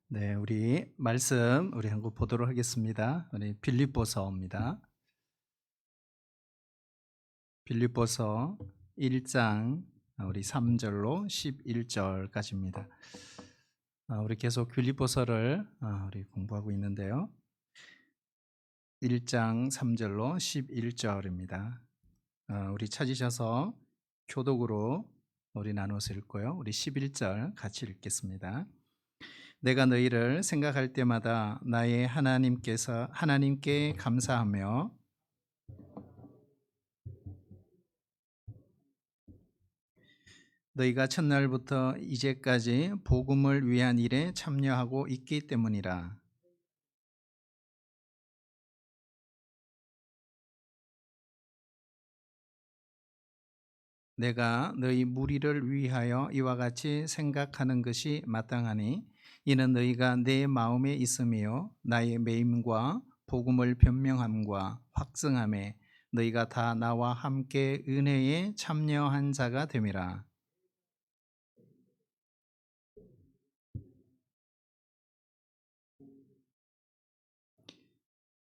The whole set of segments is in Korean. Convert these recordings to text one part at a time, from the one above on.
네, 우리 말씀 우리 한번 보도록 하겠습니다. 우리 빌립보서입니다. 빌립보서 1장 우리 3절로 11절까지입니다. 우리 계속 빌립보서를 우리 공부하고 있는데요. 1장 3절로 11절입니다. 우리 찾으셔서 교독으로 우리 나눠서 읽고요. 우리 11절 같이 읽겠습니다. 내가 너희를 생각할 때마다 나의 하나님께 감사하며 너희가 첫날부터 이제까지 복음을 위한 일에 참여하고 있기 때문이라. 내가 너희 무리를 위하여 이와 같이 생각하는 것이 마땅하니 이는 너희가 내 마음에 있으며 나의 매임과 복음을 변명함과 확증함에 너희가 다 나와 함께 은혜에 참여한 자가 됨이라.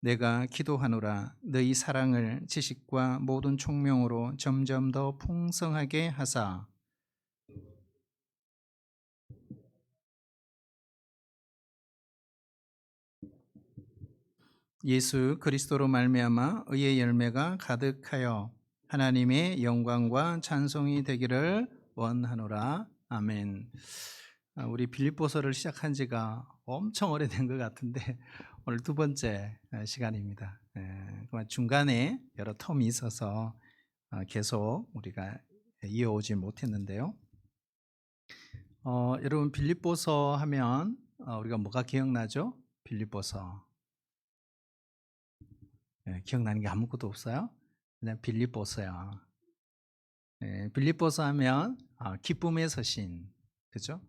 내가 기도하노라 너희 사랑을 지식과 모든 총명으로 점점 더 풍성하게 하사 예수 그리스도로 말미암아 의의 열매가 가득하여 하나님의 영광과 찬송이 되기를 원하노라. 아멘. 우리 빌립보서를 시작한 지가 엄청 오래된 것 같은데 오늘 두 번째 시간입니다. 중간에 여러 텀이 있어서 계속 우리가 이어오지 못했는데요. 여러분 빌립보서 하면 우리가 뭐가 기억나죠? 빌립보서. 기억나는 게 아무것도 없어요? 그냥 빌립보서야. 빌립보서 하면 기쁨의 서신, 그죠?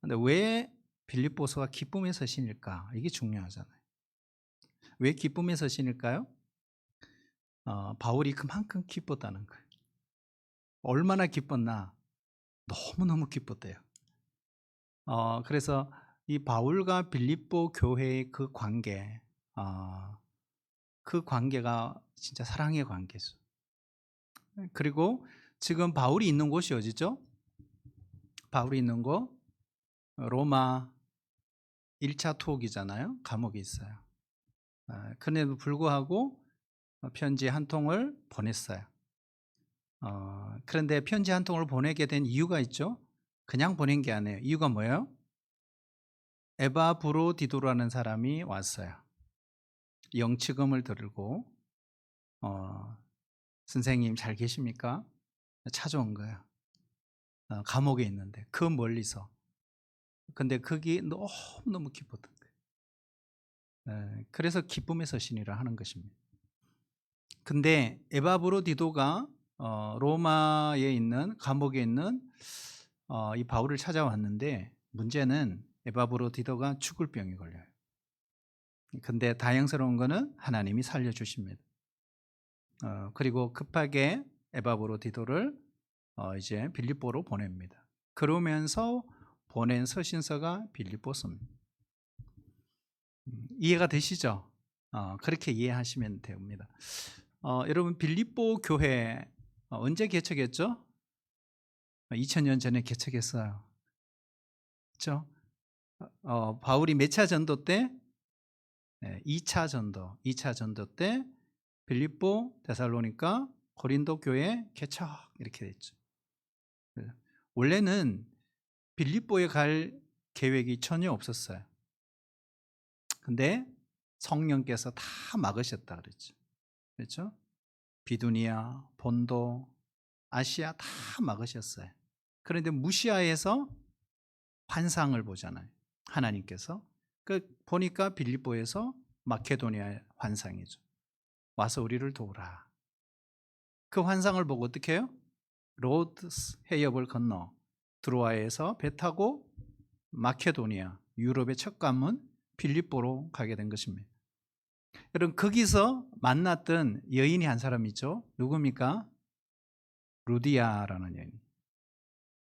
근데 왜 빌립보서가 기쁨의 서신일까? 이게 중요하잖아요. 왜 기쁨의 서신일까요? 바울이 그만큼 기뻤다는 거예요. 얼마나 기뻤나? 너무너무 기뻤대요. 그래서 이 바울과 빌립보 교회의 그 관계, 그 관계가 진짜 사랑의 관계죠. 그리고 지금 바울이 있는 곳이 어디죠? 바울이 있는 곳 로마 1차 투옥이잖아요. 감옥에 있어요. 그런데도 불구하고 편지 한 통을 보냈어요. 그런데 편지 한 통을 보내게 된 이유가 있죠. 그냥 보낸 게 아니에요. 이유가 뭐예요? 에바브로디도라는 사람이 왔어요. 영치금을 들고 선생님 잘 계십니까? 찾아온 거예요. 감옥에 있는데 그 멀리서. 근데 그게 너무너무 기뻤던 거예요. 그래서 기쁨의 서신이라 하는 것입니다. 근데 에바브로디도가 로마에 있는 감옥에 있는 이 바울을 찾아왔는데 문제는 에바브로디도가 죽을 병이 걸려요. 근데 다행스러운 거는 하나님이 살려주십니다. 그리고 급하게 에바브로디도를 이제 빌립보로 보냅니다. 그러면서 보낸 서신서가 빌립보서입니다. 이해가 되시죠? 그렇게 이해하시면 됩니다. 여러분 빌립보 교회 언제 개척했죠? 2000년 전에 개척했어요. 그렇죠? 바울이 몇 차 전도 때? 2차 전도 때 빌립보, 데살로니가, 고린도 교회 개척 이렇게 됐죠. 원래는 빌립보에 갈 계획이 전혀 없었어요. 근데 성령께서 다 막으셨다 그랬죠. 그렇죠? 비두니아, 본도, 아시아 다 막으셨어요. 그런데 무시아에서 환상을 보잖아요. 하나님께서. 보니까 빌립보에서 마케도니아의 환상이죠. 와서 우리를 도우라. 그 환상을 보고 어떻게 해요? 로드스 해협을 건너 드로아에서 배 타고 마케도니아, 유럽의 첫 관문 빌립보로 가게 된 것입니다. 여러분 거기서 만났던 여인이 한 사람 있죠. 누굽니까? 루디아라는 여인.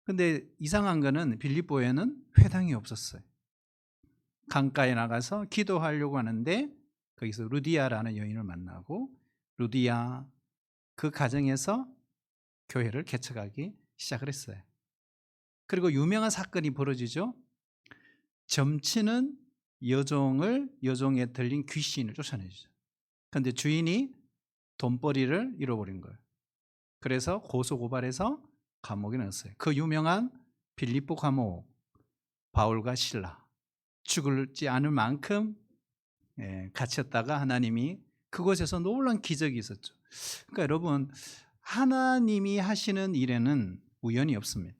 근데 이상한 거는 빌립보에는 회당이 없었어요. 강가에 나가서 기도하려고 하는데 거기서 루디아라는 여인을 만나고 루디아 그 가정에서 교회를 개척하기 시작을 했어요. 그리고 유명한 사건이 벌어지죠. 점치는 여종에 들린 귀신을 쫓아내죠. 그런데 주인이 돈벌이를 잃어버린 거예요. 그래서 고소고발해서 감옥에 넣었어요. 그 유명한 빌립보 감옥, 바울과 실라 죽을지 않을 만큼 갇혔다가 하나님이 그곳에서 놀라운 기적이 있었죠. 그러니까 여러분, 하나님이 하시는 일에는 우연이 없습니다.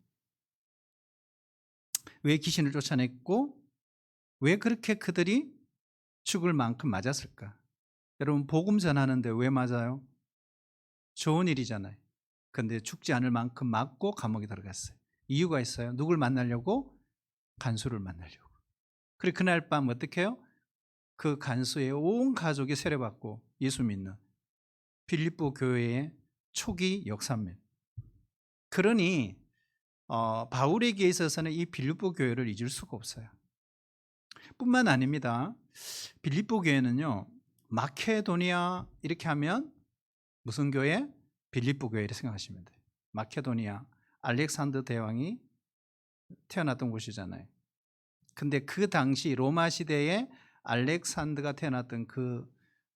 왜 귀신을 쫓아냈고 왜 그렇게 그들이 죽을 만큼 맞았을까? 여러분, 복음 전하는데 왜 맞아요? 좋은 일이잖아요. 근데 죽지 않을 만큼 맞고 감옥에 들어갔어요. 이유가 있어요. 누굴 만나려고? 간수를 만나려고. 그리고 그날 밤 어떻게 해요? 그 간수의 온 가족이 세례받고 예수 믿는 빌립보 교회의 초기 역사입니다. 그러니 바울에게 있어서는 이 빌립보 교회를 잊을 수가 없어요. 뿐만 아닙니다. 빌립보 교회는요, 마케도니아 이렇게 하면 무슨 교회? 빌립보 교회를 생각하시면 돼요. 마케도니아, 알렉산더 대왕이 태어났던 곳이잖아요. 근데 그 당시 로마 시대에 알렉산더가 태어났던 그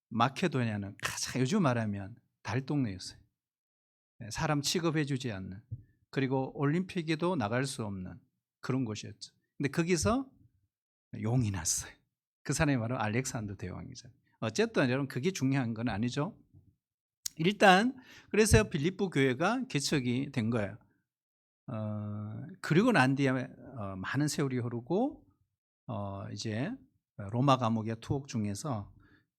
마케도니아는 가장 요즘 말하면 달동네였어요. 사람 취급해 주지 않는, 그리고 올림픽에도 나갈 수 없는 그런 곳이었죠. 근데 거기서 용이 났어요. 그 사람이 바로 알렉산더 대왕이잖아요. 어쨌든 여러분, 그게 중요한 건 아니죠. 일단 그래서 빌립보 교회가 개척이 된 거예요. 그리고 난 뒤에 많은 세월이 흐르고 이제 로마 감옥의 투옥 중에서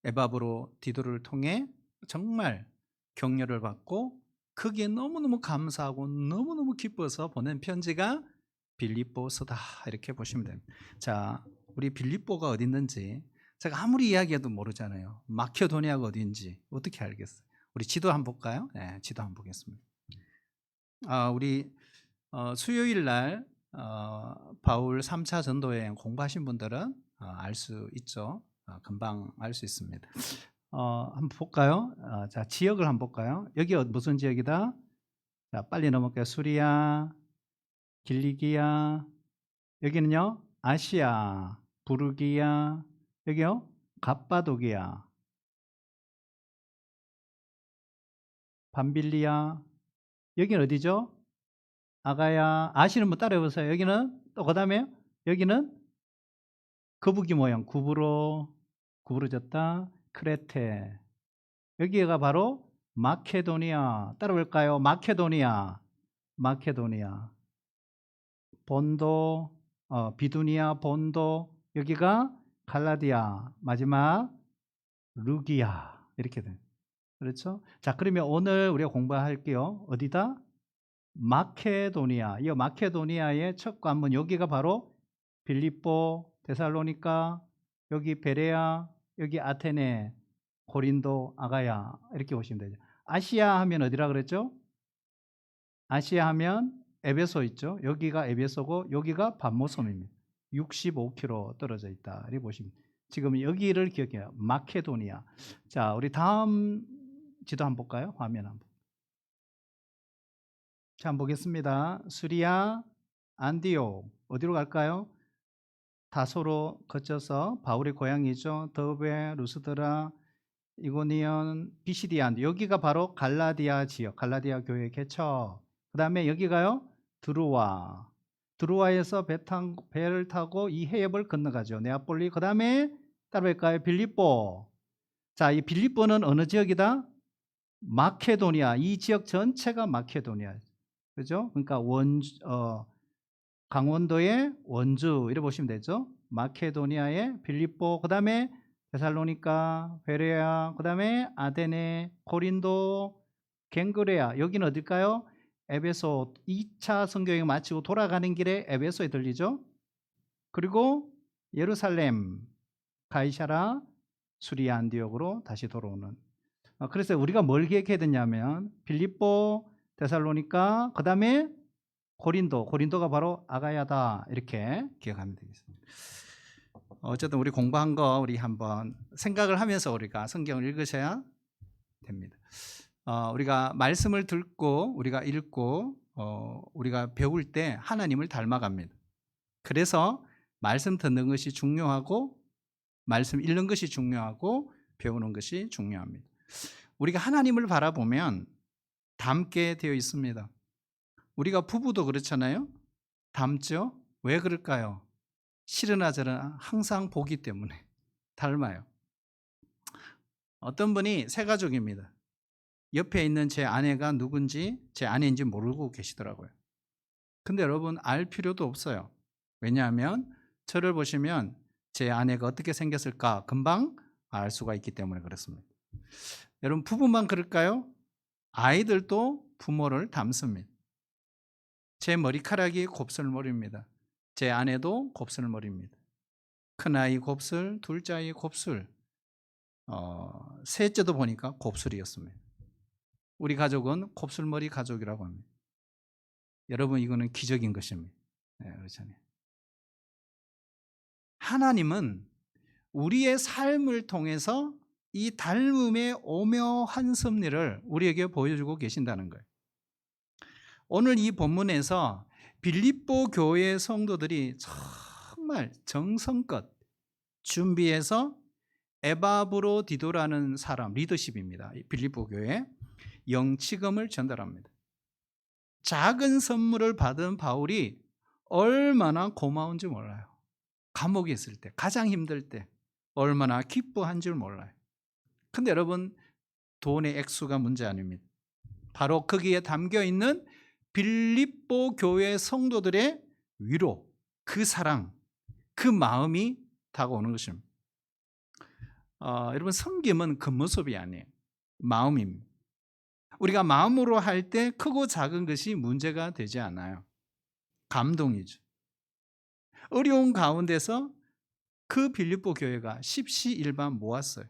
에바브로 디도를 통해 정말 격려를 받고 그게 너무너무 감사하고 너무너무 기뻐서 보낸 편지가 빌립보서다, 이렇게 보시면 됩니다. 자, 우리 빌립보가 어디 있는지 제가 아무리 이야기해도 모르잖아요. 마케도니아가 어디인지 어떻게 알겠어요? 우리 지도 한번 볼까요? 네, 지도 한번 보겠습니다. 우리 수요일 날 바울 3차 전도여행 공부하신 분들은 알 수 있죠. 금방 알 수 있습니다. 한번 볼까요? 자, 지역을 한번 볼까요? 여기 무슨 지역이다? 자, 빨리 넘어갈게요. 수리아, 길리기아, 여기는요 아시아, 부르기아, 여기요 갑바도기아, 밤빌리아, 여기는 어디죠? 아가야. 아시는 분 따라해보세요. 여기는 또 그 다음에 여기는 거북이 모양 구부러졌다. 크레테. 여기가 바로 마케도니아. 따라볼까요? 마케도니아. 본도, 비두니아, 본도. 여기가 갈라디아. 마지막 루기아. 이렇게 돼요. 그렇죠? 자, 그러면 오늘 우리가 공부할게요. 어디다? 마케도니아. 이 마케도니아의 첫 관문, 여기가 바로 빌립보, 데살로니가, 여기 베레아, 여기 아테네, 고린도, 아가야, 이렇게 보시면 되죠. 아시아 하면 어디라 그랬죠? 아시아 하면 에베소 있죠. 여기가 에베소고 여기가 밤모섬입니다. 65km 떨어져 있다, 이렇게 보시면 돼요. 지금 여기를 기억해요. 마케도니아. 자, 우리 다음 지도 한번 볼까요? 화면 한번. 자, 한번 보겠습니다. 수리아, 안디옥. 어디로 갈까요? 다소로 거쳐서 바울의 고향이죠. 더베, 루스드라, 이고니온, 비시디안. 여기가 바로 갈라디아 지역, 갈라디아 교회 개척. 그 다음에 여기가요 드루아에서 배를 타고 이 해협을 건너가죠. 네아폴리. 그 다음에 따라갈까요? 빌립보. 자, 이 빌립보는 어느 지역이다? 마케도니아. 이 지역 전체가 마케도니아. 그죠? 그러니까 강원도의 원주 이렇게 보시면 되죠. 마케도니아의 빌립보, 그 다음에 데살로니가, 베레아, 그 다음에 아데네, 고린도, 갱그레아. 여기는 어딜까요? 에베소. 2차 선교여행 마치고 돌아가는 길에 에베소에 들리죠. 그리고 예루살렘, 가이사라, 수리아, 안디옥으로 다시 돌아오는. 그래서 우리가 뭘 기억해야 되냐면 빌립보, 데살로니가, 그 다음에 고린도가 바로 아가야다, 이렇게 기억하면 되겠습니다. 어쨌든 우리 공부한 거 우리 한번 생각을 하면서 우리가 성경을 읽으셔야 됩니다. 우리가 말씀을 듣고 우리가 읽고 우리가 배울 때 하나님을 닮아갑니다. 그래서 말씀 듣는 것이 중요하고 말씀 읽는 것이 중요하고 배우는 것이 중요합니다. 우리가 하나님을 바라보면 닮게 되어 있습니다. 우리가 부부도 그렇잖아요. 닮죠? 왜 그럴까요? 실으나 저러나 항상 보기 때문에 닮아요. 어떤 분이 새 가족입니다. 옆에 있는 제 아내가 누군지 제 아내인지 모르고 계시더라고요. 근데 여러분 알 필요도 없어요. 왜냐하면 저를 보시면 제 아내가 어떻게 생겼을까 금방 알 수가 있기 때문에 그렇습니다. 여러분 부부만 그럴까요? 아이들도 부모를 닮습니다. 제 머리카락이 곱슬머리입니다. 제 아내도 곱슬머리입니다. 큰아이 곱슬, 둘째 아이 곱슬, 셋째도 보니까 곱슬이었습니다. 우리 가족은 곱슬머리 가족이라고 합니다. 여러분 이거는 기적인 것입니다. 네, 그렇잖아요. 하나님은 우리의 삶을 통해서 이 닮음의 오묘한 섭리를 우리에게 보여주고 계신다는 거예요. 오늘 이 본문에서 빌립보 교회 성도들이 정말 정성껏 준비해서 에바브로디도라는 사람, 리더십입니다. 빌립보 교회 영치금을 전달합니다. 작은 선물을 받은 바울이 얼마나 고마운지 몰라요. 감옥에 있을 때, 가장 힘들 때 얼마나 기뻐한 줄 몰라요. 근데 여러분, 돈의 액수가 문제 아닙니다. 바로 거기에 담겨 있는 빌립보 교회 성도들의 위로, 그 사랑, 그 마음이 다가오는 것입니다. 여러분, 섬김은 겉모습이 아니에요. 마음입니다. 우리가 마음으로 할 때 크고 작은 것이 문제가 되지 않아요. 감동이죠. 어려운 가운데서 그 빌립보 교회가 십시일반 모았어요.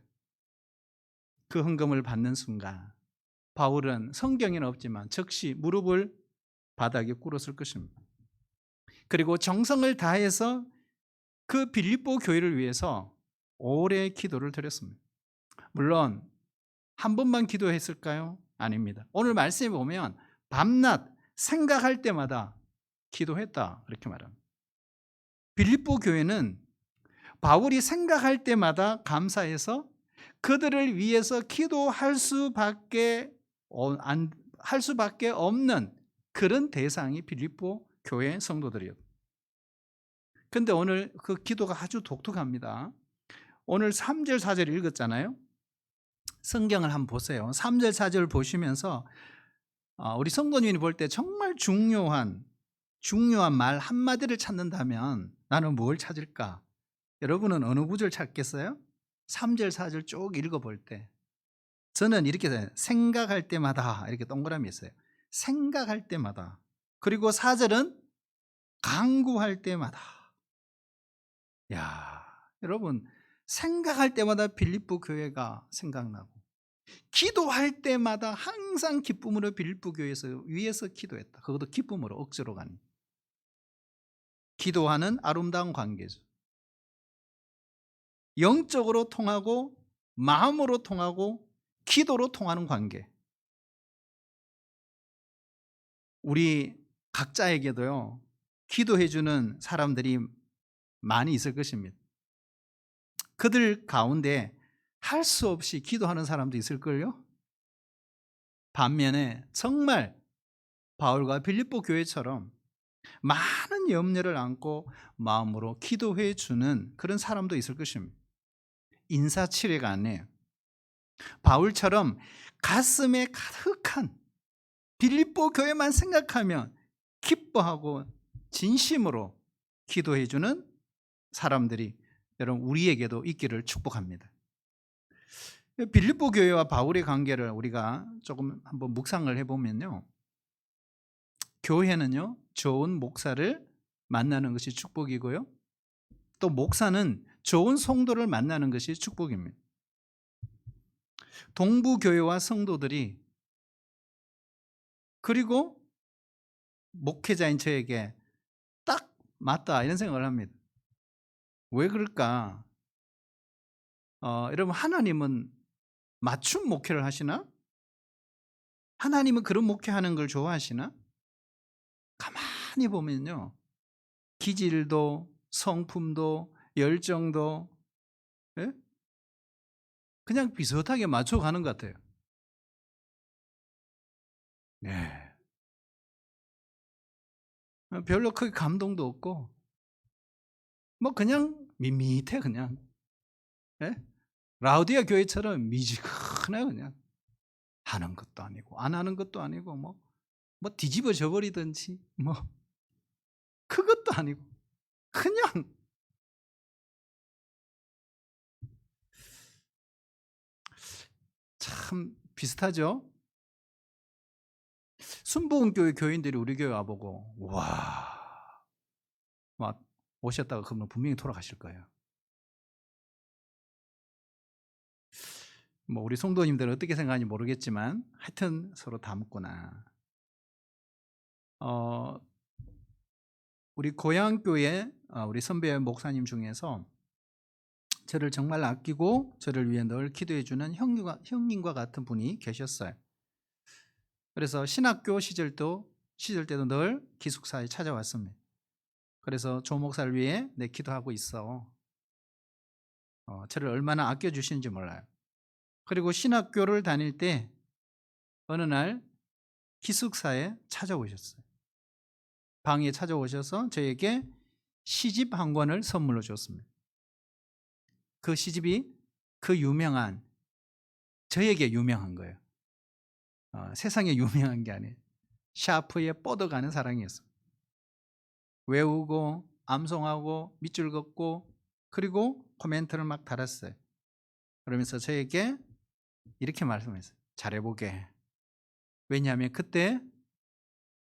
그 헌금을 받는 순간 바울은 성경에는 없지만 즉시 무릎을 바닥에 꿇었을 것입니다. 그리고 정성을 다해서 그 빌립보 교회를 위해서 오래 기도를 드렸습니다. 물론 한 번만 기도했을까요? 아닙니다. 오늘 말씀에 보면 밤낮 생각할 때마다 기도했다 이렇게 말합니다. 빌립보 교회는 바울이 생각할 때마다 감사해서 그들을 위해서 기도할 수밖에 없는 그런 대상이 빌립보 교회 성도들이에요. 그런데 오늘 그 기도가 아주 독특합니다. 오늘 3절 4절 읽었잖아요. 성경을 한번 보세요. 3절 4절 보시면서 우리 성도님이 볼 때 정말 중요한 말 한마디를 찾는다면 나는 뭘 찾을까? 여러분은 어느 구절 찾겠어요? 3절 4절 쭉 읽어볼 때 저는 이렇게 돼요. 생각할 때마다 이렇게 동그라미 있어요. 생각할 때마다. 그리고 4절은 간구할 때마다. 야, 여러분 생각할 때마다 빌립보 교회가 생각나고 기도할 때마다 항상 기쁨으로 빌립보 교회에서 위에서 기도했다. 그것도 기쁨으로 억지로 가는. 기도하는 아름다운 관계죠. 영적으로 통하고 마음으로 통하고 기도로 통하는 관계. 우리 각자에게도요. 기도해 주는 사람들이 많이 있을 것입니다. 그들 가운데 할 수 없이 기도하는 사람도 있을걸요? 반면에 정말 바울과 빌립보 교회처럼 많은 염려를 안고 마음으로 기도해 주는 그런 사람도 있을 것입니다. 인사치레가 아니에요. 바울처럼 가슴에 가득한 빌립보 교회만 생각하면 기뻐하고 진심으로 기도해 주는 사람들이 여러분 우리에게도 있기를 축복합니다. 빌립보 교회와 바울의 관계를 우리가 조금 한번 묵상을 해보면요. 교회는요, 좋은 목사를 만나는 것이 축복이고요. 또 목사는 좋은 성도를 만나는 것이 축복입니다. 동부교회와 성도들이 그리고 목회자인 저에게 딱 맞다 이런 생각을 합니다. 왜 그럴까? 여러분, 하나님은 맞춤 목회를 하시나? 하나님은 그런 목회하는 걸 좋아하시나? 가만히 보면요, 기질도 성품도 열정도, 예? 그냥 비슷하게 맞춰가는 것 같아요. 네. 별로 크게 감동도 없고 뭐 그냥 밋밋해 그냥. 예? 라우디아 교회처럼 미지근해 그냥. 하는 것도 아니고 안 하는 것도 아니고 뭐 뒤집어져 버리든지 뭐 그것도 아니고 그냥. 참 비슷하죠? 순복음교회 교인들이 우리 교회 와 보고 와 막 오셨다가 그러면 분명히 돌아가실 거예요. 뭐 우리 성도님들은 어떻게 생각하는지 모르겠지만 하여튼 서로 닮았구나. 어 우리 고향 교회 우리 선배 목사님 중에서 저를 정말 아끼고 저를 위해 늘 기도해 주는 형님과 같은 분이 계셨어요. 그래서 신학교 시절 때도 늘 기숙사에 찾아왔습니다. 그래서 조 목사를 위해 내 기도하고 있어. 저를 얼마나 아껴 주시는지 몰라요. 그리고 신학교를 다닐 때 어느 날 기숙사에 찾아오셨어요. 방에 찾아오셔서 저에게 시집 한 권을 선물로 줬습니다. 그 시집이 그 유명한, 저에게 유명한 거예요. 세상에 유명한 게 아니에요. 샤프에 뻗어가는 사랑이었어요. 외우고 암송하고 밑줄 긋고 그리고 코멘트를 막 달았어요. 그러면서 저에게 이렇게 말씀했어요. 잘해보게. 왜냐하면 그때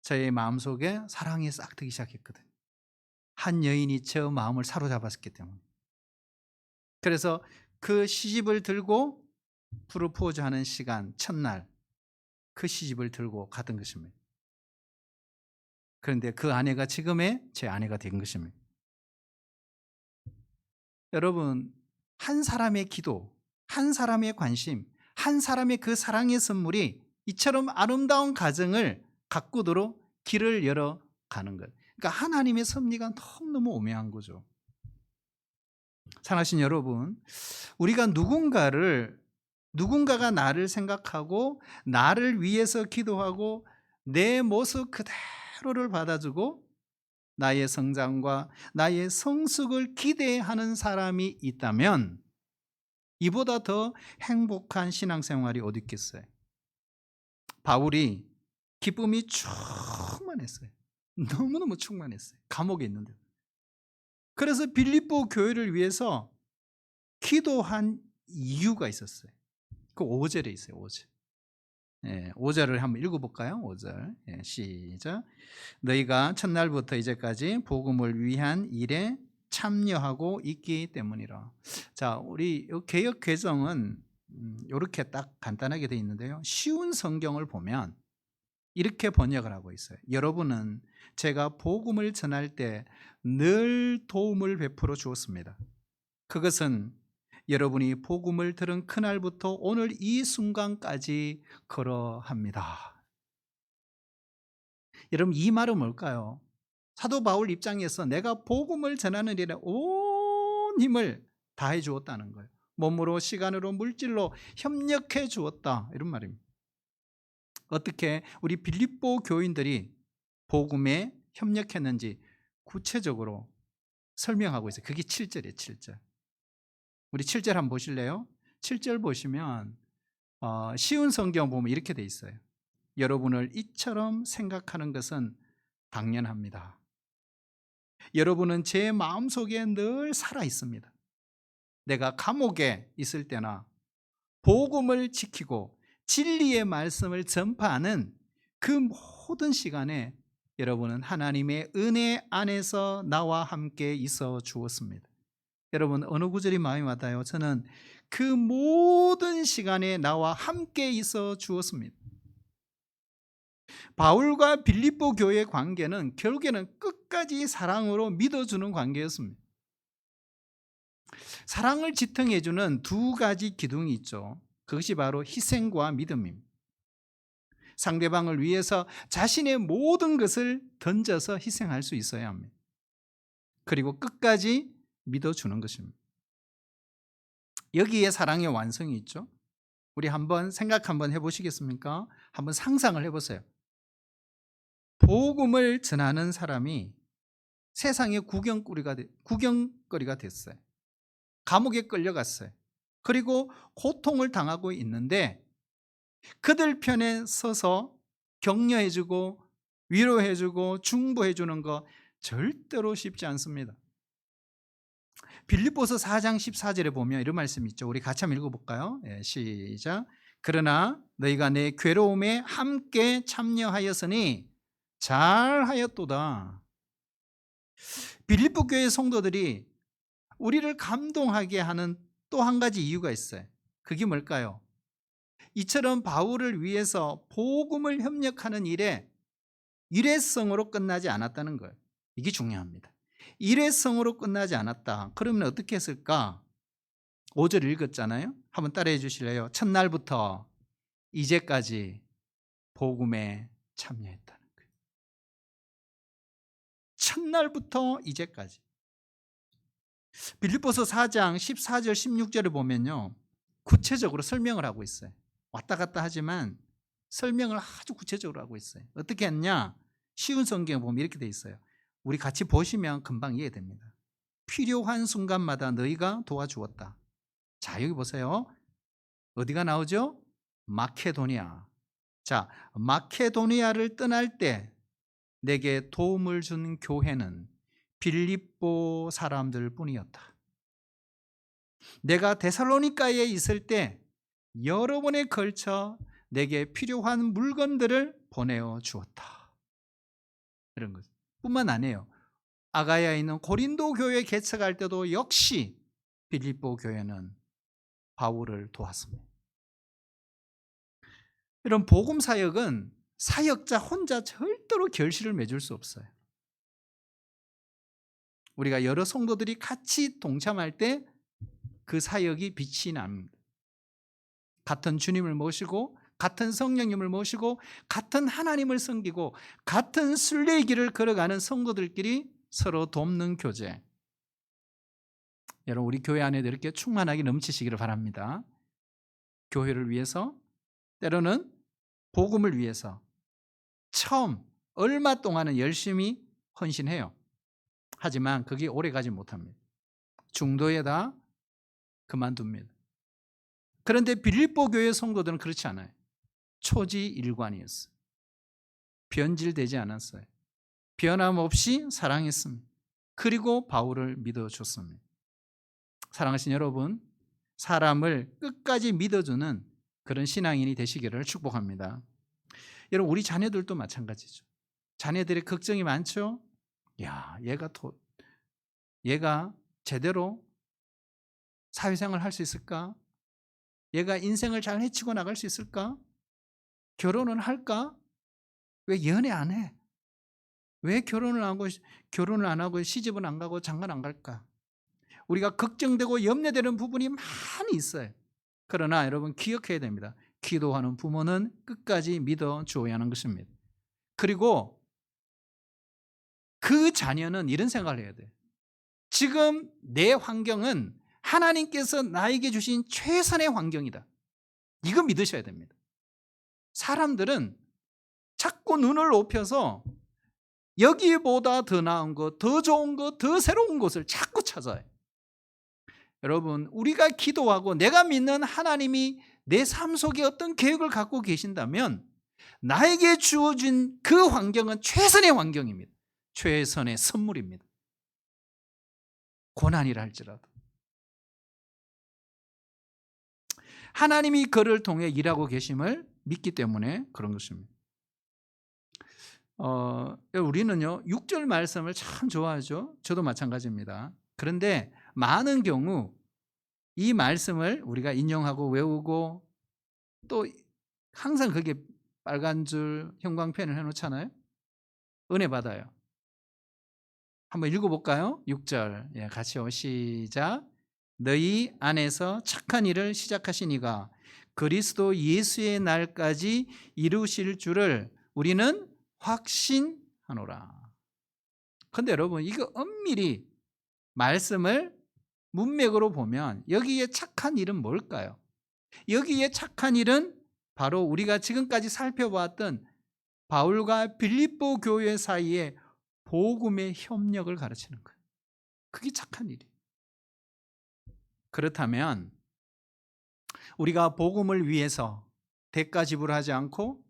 저의 마음속에 사랑이 싹 트기 시작했거든요. 한 여인이 저 마음을 사로잡았기 때문에. 그래서 그 시집을 들고 프로포즈 하는 시간 첫날 그 시집을 들고 갔던 것입니다. 그런데 그 아내가 지금의 제 아내가 된 것입니다. 여러분, 한 사람의 기도, 한 사람의 관심, 한 사람의 그 사랑의 선물이 이처럼 아름다운 가정을 가꾸도록 길을 열어 가는 것. 그러니까 하나님의 섭리가 너무너무 오묘한 거죠. 사랑하신 여러분, 우리가 누군가가 나를 생각하고 나를 위해서 기도하고 내 모습 그대로를 받아주고 나의 성장과 나의 성숙을 기대하는 사람이 있다면 이보다 더 행복한 신앙생활이 어디 있겠어요? 바울이 기쁨이 충만했어요. 너무너무 충만했어요. 감옥에 있는데. 그래서 빌립보 교회를 위해서 기도한 이유가 있었어요. 그 5절에 있어요. 5절. 예, 5절을 한번 읽어볼까요? 5절. 예, 시작. 너희가 첫날부터 이제까지 복음을 위한 일에 참여하고 있기 때문이라. 자, 우리 개역 개정은 이렇게 딱 간단하게 되어 있는데요. 쉬운 성경을 보면 이렇게 번역을 하고 있어요. 여러분은 제가 복음을 전할 때 늘 도움을 베풀어 주었습니다. 그것은 여러분이 복음을 들은 그날부터 오늘 이 순간까지 그러합니다. 여러분, 이 말은 뭘까요? 사도 바울 입장에서 내가 복음을 전하는 일에 온 힘을 다해 주었다는 거예요. 몸으로, 시간으로, 물질로 협력해 주었다, 이런 말입니다. 어떻게 우리 빌립보 교인들이 복음에 협력했는지 구체적으로 설명하고 있어요. 그게 7절이에요. 7절. 우리 7절 한번 보실래요? 7절 보시면 쉬운 성경 보면 이렇게 돼 있어요. 여러분을 이처럼 생각하는 것은 당연합니다. 여러분은 제 마음속에 늘 살아 있습니다. 내가 감옥에 있을 때나 복음을 지키고 진리의 말씀을 전파하는 그 모든 시간에 여러분은 하나님의 은혜 안에서 나와 함께 있어 주었습니다. 여러분, 어느 구절이 마음이 와닿아요? 저는 그 모든 시간에 나와 함께 있어 주었습니다. 바울과 빌립보 교회의 관계는 결국에는 끝까지 사랑으로 믿어주는 관계였습니다. 사랑을 지탱해 주는 두 가지 기둥이 있죠. 그것이 바로 희생과 믿음입니다. 상대방을 위해서 자신의 모든 것을 던져서 희생할 수 있어야 합니다. 그리고 끝까지 믿어주는 것입니다. 여기에 사랑의 완성이 있죠. 우리 한번 생각 한번 해보시겠습니까? 한번 상상을 해보세요. 복음을 전하는 사람이 세상의 구경거리가 됐어요. 감옥에 끌려갔어요. 그리고 고통을 당하고 있는데 그들 편에 서서 격려해주고 위로해주고 중보해주는 거 절대로 쉽지 않습니다. 빌립보서 4장 14절에 보면 이런 말씀이 있죠. 우리 같이 한번 읽어볼까요? 시작. 그러나 너희가 내 괴로움에 함께 참여하였으니 잘하였도다. 빌립보 교회 성도들이 우리를 감동하게 하는 또 한 가지 이유가 있어요. 그게 뭘까요? 이처럼 바울을 위해서 복음을 협력하는 일에 일회성으로 끝나지 않았다는 거예요. 이게 중요합니다. 일회성으로 끝나지 않았다. 그러면 어떻게 했을까? 5절 읽었잖아요. 한번 따라해 주실래요? 첫날부터 이제까지 복음에 참여했다는 거예요. 첫날부터 이제까지. 빌립보서 4장 14절 16절을 보면요, 구체적으로 설명을 하고 있어요. 왔다 갔다 하지만 설명을 아주 구체적으로 하고 있어요. 어떻게 했냐? 쉬운 성경에 보면 이렇게 돼 있어요. 우리 같이 보시면 금방 이해됩니다. 필요한 순간마다 너희가 도와주었다. 자, 여기 보세요. 어디가 나오죠? 마케도니아. 자, 마케도니아를 떠날 때 내게 도움을 준 교회는 빌립보 사람들 뿐이었다. 내가 데살로니가에 있을 때 여러 번에 걸쳐 내게 필요한 물건들을 보내어 주었다. 이런 것 뿐만 아니에요. 아가야에 있는 고린도 교회 개척할 때도 역시 빌립보 교회는 바울을 도왔습니다. 이런 복음 사역은 사역자 혼자 절대로 결실을 맺을 수 없어요. 우리가 여러 성도들이 같이 동참할 때 그 사역이 빛이 납니다. 같은 주님을 모시고 같은 성령님을 모시고 같은 하나님을 섬기고 같은 순례의 길을 걸어가는 성도들끼리 서로 돕는 교제. 여러분, 우리 교회 안에도 이렇게 충만하게 넘치시기를 바랍니다. 교회를 위해서, 때로는 복음을 위해서 처음 얼마 동안은 열심히 헌신해요. 하지만 그게 오래가지 못합니다. 중도에다 그만둡니다. 그런데 빌립보 교회 성도들은 그렇지 않아요. 초지일관이었어요. 변질되지 않았어요. 변함없이 사랑했습니다. 그리고 바울을 믿어줬습니다. 사랑하신 여러분, 사람을 끝까지 믿어주는 그런 신앙인이 되시기를 축복합니다. 여러분, 우리 자녀들도 마찬가지죠. 자녀들의 걱정이 많죠. 야, 얘가 제대로 사회생활 할 수 있을까? 얘가 인생을 잘 헤치고 나갈 수 있을까? 결혼은 할까? 왜 연애 안 해? 왜 결혼을 안 하고 시집은 안 가고 장가는 안 갈까? 우리가 걱정되고 염려되는 부분이 많이 있어요. 그러나 여러분, 기억해야 됩니다. 기도하는 부모는 끝까지 믿어 주어야 하는 것입니다. 그리고 그 자녀는 이런 생각을 해야 돼요. 지금 내 환경은 하나님께서 나에게 주신 최선의 환경이다. 이거 믿으셔야 됩니다. 사람들은 자꾸 눈을 높여서 여기보다 더 나은 것, 더 좋은 것, 더 새로운 것을 자꾸 찾아요. 여러분, 우리가 기도하고 내가 믿는 하나님이 내 삶 속에 어떤 계획을 갖고 계신다면 나에게 주어진 그 환경은 최선의 환경입니다. 최선의 선물입니다. 고난이라 할지라도. 하나님이 그를 통해 일하고 계심을 믿기 때문에 그런 것입니다. 우리는요, 6절 말씀을 참 좋아하죠. 저도 마찬가지입니다. 그런데 많은 경우 이 말씀을 우리가 인용하고 외우고 또 항상 그게 빨간 줄 형광펜을 해놓잖아요. 은혜 받아요. 한번 읽어볼까요? 6절 같이요. 시작. 너희 안에서 착한 일을 시작하신 이가 그리스도 예수의 날까지 이루실 줄을 우리는 확신하노라. 근데 여러분, 이거 엄밀히 말씀을 문맥으로 보면 여기에 착한 일은 뭘까요? 여기에 착한 일은 바로 우리가 지금까지 살펴보았던 바울과 빌립보 교회 사이의 복음의 협력을 가르치는 거예요. 그게 착한 일이에요. 그렇다면 우리가 복음을 위해서 대가 지불하지 않고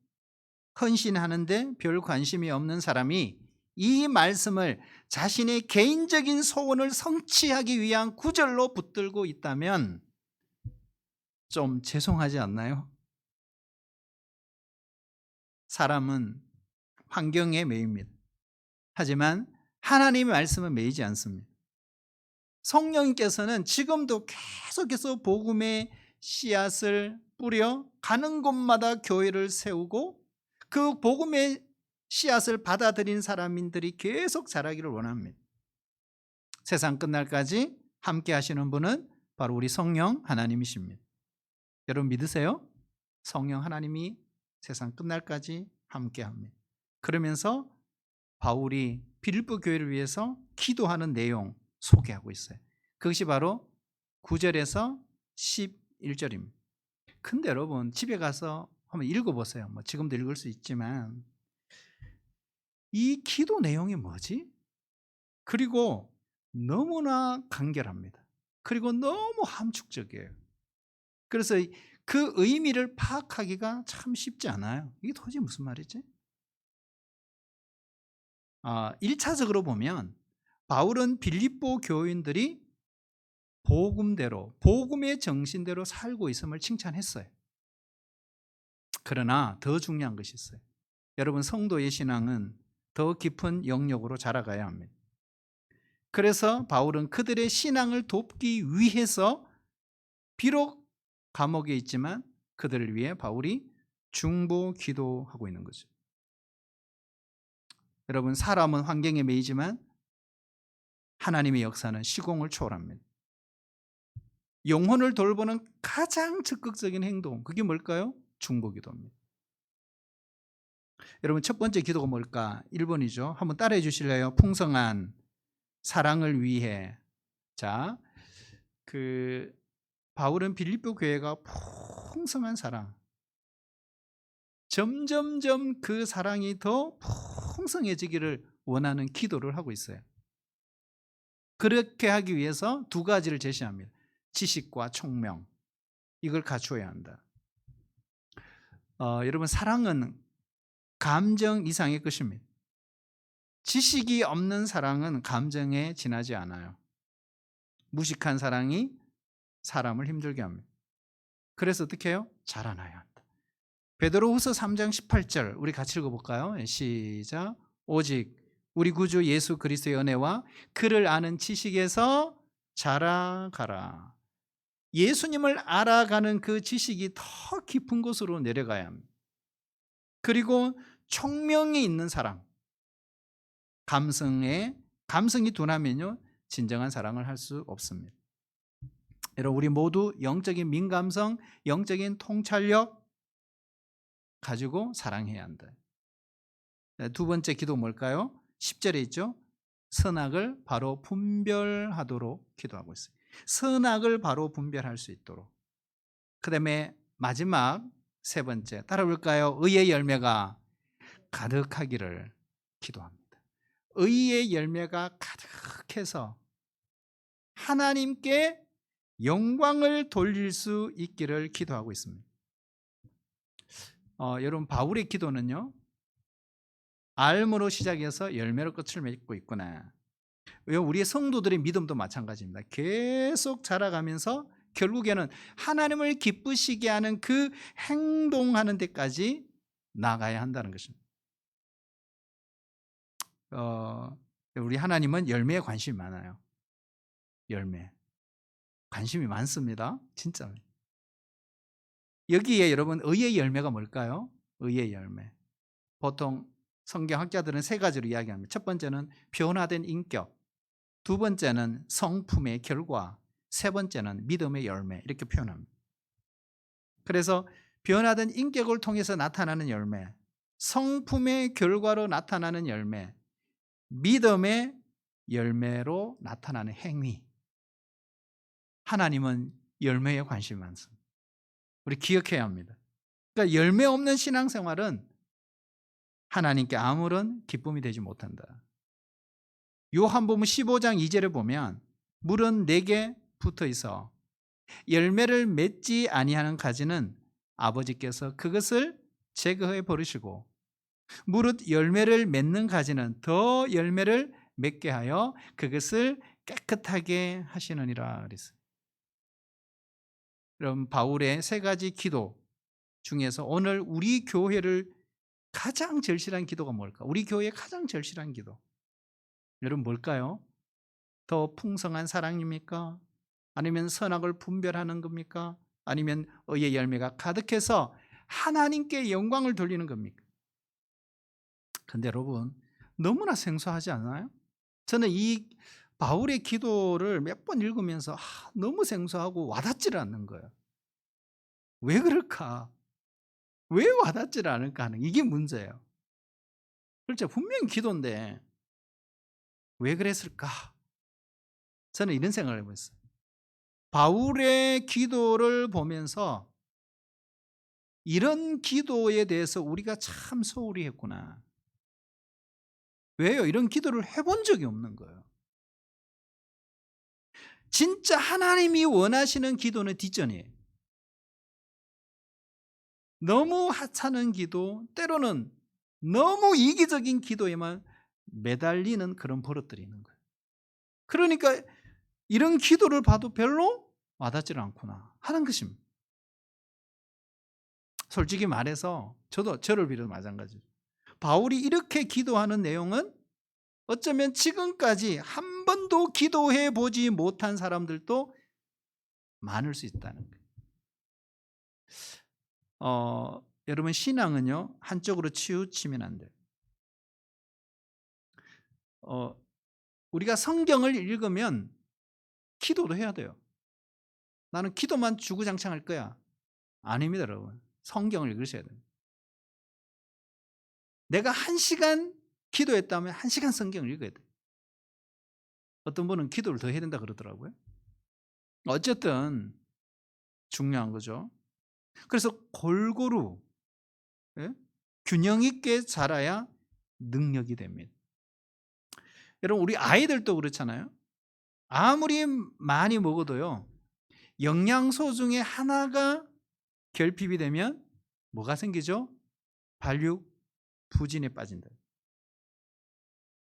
헌신하는데 별 관심이 없는 사람이 이 말씀을 자신의 개인적인 소원을 성취하기 위한 구절로 붙들고 있다면 좀 죄송하지 않나요? 사람은 환경에 매입니다. 하지만 하나님의 말씀은 매이지 않습니다. 성령님께서는 지금도 계속해서 복음의 씨앗을 뿌려 가는 곳마다 교회를 세우고 그 복음의 씨앗을 받아들인 사람들이 계속 자라기를 원합니다. 세상 끝날까지 함께 하시는 분은 바로 우리 성령 하나님이십니다. 여러분 믿으세요? 성령 하나님이 세상 끝날까지 함께 합니다. 그러면서 바울이 빌립보 교회를 위해서 기도하는 내용 소개하고 있어요. 그것이 바로 9절에서 11절입니다. 근데 여러분 집에 가서 한번 읽어보세요. 뭐 지금도 읽을 수 있지만 이 기도 내용이 뭐지? 그리고 너무나 간결합니다. 그리고 너무 함축적이에요. 그래서 그 의미를 파악하기가 참 쉽지 않아요. 이게 도대체 무슨 말이지? 1차적으로 보면 바울은 빌립보 교인들이 복음대로, 복음의 정신대로 살고 있음을 칭찬했어요. 그러나 더 중요한 것이 있어요. 여러분 성도의 신앙은 더 깊은 영역으로 자라가야 합니다. 그래서 바울은 그들의 신앙을 돕기 위해서 비록 감옥에 있지만 그들을 위해 바울이 중보 기도하고 있는 거죠. 여러분 사람은 환경에 매이지만 하나님의 역사는 시공을 초월합니다. 영혼을 돌보는 가장 적극적인 행동, 그게 뭘까요? 중보 기도입니다. 여러분 첫 번째 기도가 뭘까? 1번이죠. 한번 따라해 주실래요? 풍성한 사랑을 위해. 자, 바울은 빌립보 교회가 풍성한 사랑, 점점점 그 사랑이 더 풍성해지기를 원하는 기도를 하고 있어요. 그렇게 하기 위해서 두 가지를 제시합니다. 지식과 총명, 이걸 갖추어야 한다. 여러분 사랑은 감정 이상의 것입니다. 지식이 없는 사랑은 감정에 지나지 않아요. 무식한 사랑이 사람을 힘들게 합니다. 그래서 어떻게 해요? 자라나야 한다. 베드로후서 3장 18절 우리 같이 읽어볼까요? 시작. 오직 우리 구주 예수 그리스도의 은혜와 그를 아는 지식에서 자라가라. 예수님을 알아가는 그 지식이 더 깊은 곳으로 내려가야 합니다. 그리고 총명이 있는 사랑, 감성이 둔하면요 진정한 사랑을 할 수 없습니다. 여러분 우리 모두 영적인 민감성, 영적인 통찰력 가지고 사랑해야 한다. 두 번째 기도 뭘까요? 10절에 있죠. 선악을 바로 분별하도록 기도하고 있어요. 선악을 바로 분별할 수 있도록. 그 다음에 마지막 세 번째 따라볼까요? 의의 열매가 가득하기를 기도합니다. 의의 열매가 가득해서 하나님께 영광을 돌릴 수 있기를 기도하고 있습니다. 여러분 바울의 기도는요 알므로 시작해서 열매로 끝을 맺고 있구나. 우리의 성도들의 믿음도 마찬가지입니다. 계속 자라가면서 결국에는 하나님을 기쁘시게 하는 그 행동하는 데까지 나가야 한다는 것입니다. 우리 하나님은 열매에 관심이 많아요. 열매 관심이 많습니다. 진짜. 여기에 여러분 의의 열매가 뭘까요? 의의 열매. 보통 성경학자들은 세 가지로 이야기합니다. 첫 번째는 변화된 인격, 두 번째는 성품의 결과, 세 번째는 믿음의 열매 이렇게 표현합니다. 그래서 변화된 인격을 통해서 나타나는 열매, 성품의 결과로 나타나는 열매, 믿음의 열매로 나타나는 행위. 하나님은 열매에 관심이 많습니다. 우리 기억해야 합니다. 그러니까 열매 없는 신앙생활은 하나님께 아무런 기쁨이 되지 못한다. 요한복음 15장 2절에 보면 물은 내게 붙어 있어 열매를 맺지 아니하는 가지는 아버지께서 그것을 제거해 버리시고 무릇 열매를 맺는 가지는 더 열매를 맺게 하여 그것을 깨끗하게 하시느니라 그랬어요. 그럼 바울의 세 가지 기도 중에서 오늘 우리 교회를 가장 절실한 기도가 뭘까? 우리 교회의 가장 절실한 기도. 여러분 뭘까요? 더 풍성한 사랑입니까? 아니면 선악을 분별하는 겁니까? 아니면 의의 열매가 가득해서 하나님께 영광을 돌리는 겁니까? 근데 여러분 너무나 생소하지 않아요? 저는 이 바울의 기도를 몇 번 읽으면서 너무 생소하고 와닿지를 않는 거예요. 왜 그럴까? 왜 와닿지를 않을까 하는 이게 문제예요. 그렇죠. 분명히 기도인데 왜 그랬을까? 저는 이런 생각을 해봤어요. 바울의 기도를 보면서 이런 기도에 대해서 우리가 참 소홀히 했구나. 왜요? 이런 기도를 해본 적이 없는 거예요. 진짜 하나님이 원하시는 기도는 뒷전이에요. 너무 하찮은 기도, 때로는 너무 이기적인 기도에만 매달리는 그런 버릇들이 있는 거예요. 그러니까 이런 기도를 봐도 별로 와닿지 않구나 하는 것입니다. 솔직히 말해서 저를 비롯해 마찬가지예요. 바울이 이렇게 기도하는 내용은 어쩌면 지금까지 한 번도 기도해 보지 못한 사람들도 많을 수 있다는 거예요. 여러분 신앙은요 한쪽으로 치우치면 안 돼요. 우리가 성경을 읽으면 기도도 해야 돼요. 나는 기도만 주구장창할 거야. 아닙니다, 여러분. 성경을 읽으셔야 돼요. 내가 1시간 기도했다면 1시간 성경을 읽어야 돼요. 어떤 분은 기도를 더 해야 된다 그러더라고요. 어쨌든 중요한 거죠. 그래서 골고루 균형 있게 자라야 능력이 됩니다. 여러분 우리 아이들도 그렇잖아요. 아무리 많이 먹어도요. 영양소 중에 하나가 결핍이 되면 뭐가 생기죠? 발육 부진에 빠진다.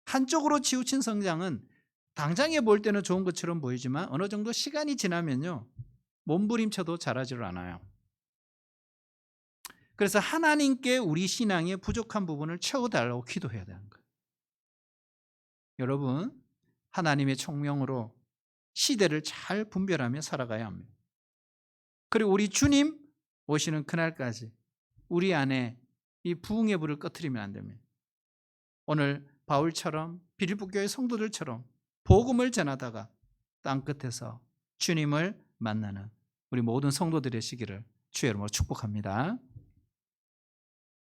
한쪽으로 치우친 성장은 당장에 볼 때는 좋은 것처럼 보이지만 어느 정도 시간이 지나면요. 몸부림쳐도 자라지를 않아요. 그래서 하나님께 우리 신앙의 부족한 부분을 채워달라고 기도해야 되는 거예요. 여러분 하나님의 총명으로 시대를 잘 분별하며 살아가야 합니다. 그리고 우리 주님 오시는 그날까지 우리 안에 이 부흥의 불을 꺼트리면 안 됩니다. 오늘 바울처럼 빌립보 교회 성도들처럼 복음을 전하다가 땅끝에서 주님을 만나는 우리 모든 성도들의 시기를 주의 이름으로 축복합니다.